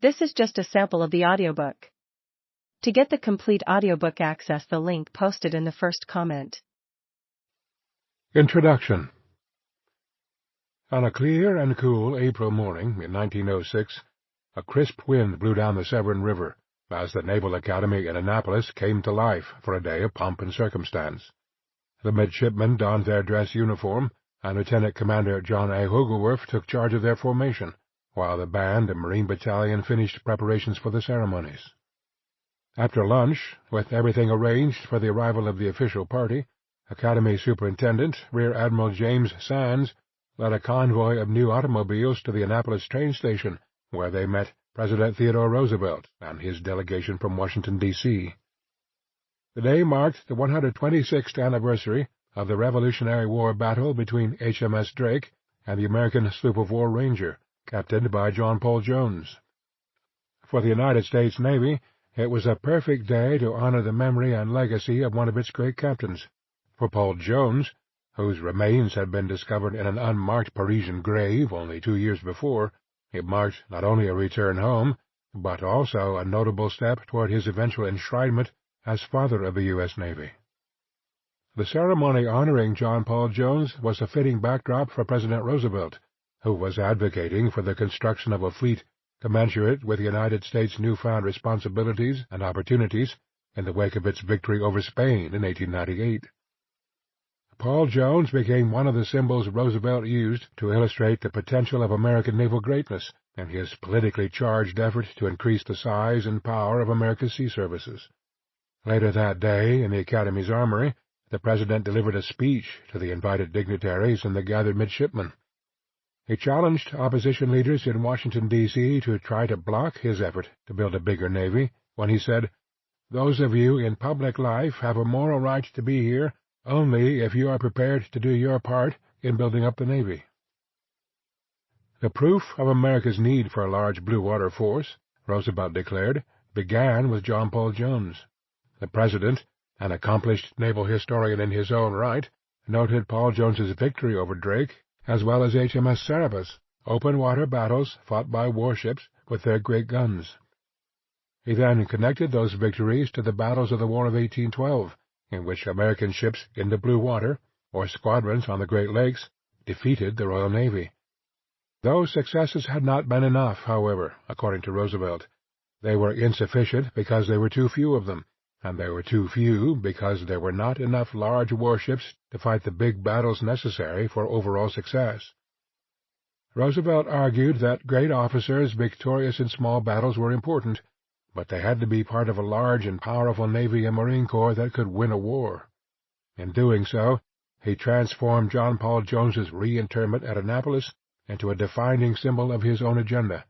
This is just a sample of the audiobook. To get the complete audiobook, access the link posted in the first comment. Introduction. On a clear and cool April morning in 1906, a crisp wind blew down the Severn River as the Naval Academy in Annapolis came to life for a day of pomp and circumstance. The midshipmen donned their dress uniform, and Lieutenant Commander John A. Hogeworth took charge of their formation, while the band and Marine Battalion finished preparations for the ceremonies. After lunch, with everything arranged for the arrival of the official party, Academy Superintendent Rear Admiral James Sands led a convoy of new automobiles to the Annapolis train station, where they met President Theodore Roosevelt and his delegation from Washington, D.C. The day marked the 126th anniversary of the Revolutionary War battle between HMS Drake and the American sloop-of-war Ranger, captained by John Paul Jones. For the United States Navy, it was a perfect day to honor the memory and legacy of one of its great captains. For Paul Jones, whose remains had been discovered in an unmarked Parisian grave only 2 years before, it marked not only a return home, but also a notable step toward his eventual enshrinement as Father of the U.S. Navy. The ceremony honoring John Paul Jones was a fitting backdrop for President Roosevelt, who was advocating for the construction of a fleet commensurate with the United States' newfound responsibilities and opportunities in the wake of its victory over Spain in 1898. Paul Jones became one of the symbols Roosevelt used to illustrate the potential of American naval greatness in his politically charged effort to increase the size and power of America's sea services. Later that day, in the Academy's armory, the President delivered a speech to the invited dignitaries and the gathered midshipmen. He challenged opposition leaders in Washington, D.C. to try to block his effort to build a bigger Navy when he said, "Those of you in public life have a moral right to be here only if you are prepared to do your part in building up the Navy." The proof of America's need for a large blue water force, Roosevelt declared, began with John Paul Jones. The President, an accomplished naval historian in his own right, noted Paul Jones's victory over Drake, as well as HMS Serapis, open-water battles fought by warships with their great guns. He then connected those victories to the battles of the War of 1812, in which American ships in the blue water, or squadrons on the Great Lakes, defeated the Royal Navy. Those successes had not been enough, however, according to Roosevelt. They were insufficient because there were too few of them, and they were too few because there were not enough large warships to fight the big battles necessary for overall success. Roosevelt argued that great officers victorious in small battles were important, but they had to be part of a large and powerful Navy and Marine Corps that could win a war. In doing so, he transformed John Paul Jones's reinterment at Annapolis into a defining symbol of his own agenda.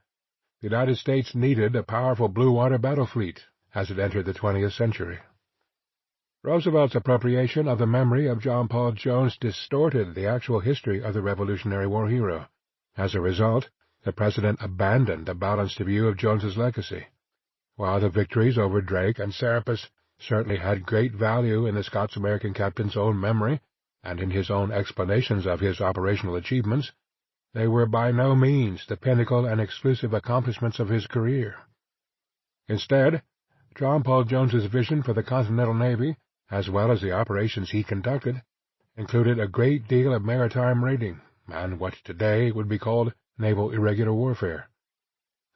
The United States needed a powerful blue-water battle fleet as it entered the 20th century. Roosevelt's appropriation of the memory of John Paul Jones distorted the actual history of the Revolutionary War hero. As a result, the President abandoned a balanced view of Jones's legacy. While the victories over Drake and Serapis certainly had great value in the Scots-American captain's own memory and in his own explanations of his operational achievements, they were by no means the pinnacle and exclusive accomplishments of his career. Instead, John Paul Jones's vision for the Continental Navy, as well as the operations he conducted, included a great deal of maritime raiding and what today would be called naval irregular warfare.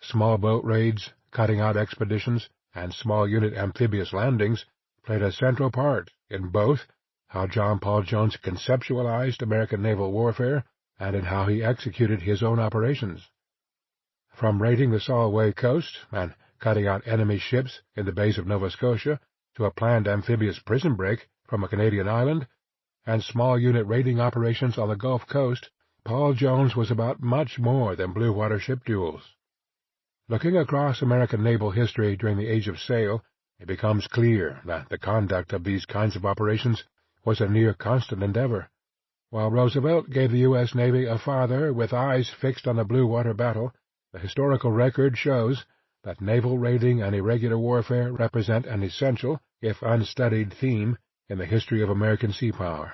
Small boat raids, cutting-out expeditions, and small-unit amphibious landings played a central part in both how John Paul Jones conceptualized American naval warfare and in how he executed his own operations. From raiding the Solway coast and cutting out enemy ships in the bays of Nova Scotia to a planned amphibious prison break from a Canadian island, and small-unit raiding operations on the Gulf Coast, Paul Jones was about much more than blue-water ship duels. Looking across American naval history during the Age of Sail, it becomes clear that the conduct of these kinds of operations was a near-constant endeavor. While Roosevelt gave the U.S. Navy a father with eyes fixed on the blue-water battle, the historical record shows that naval raiding and irregular warfare represent an essential, if unstudied, theme in the history of American sea power.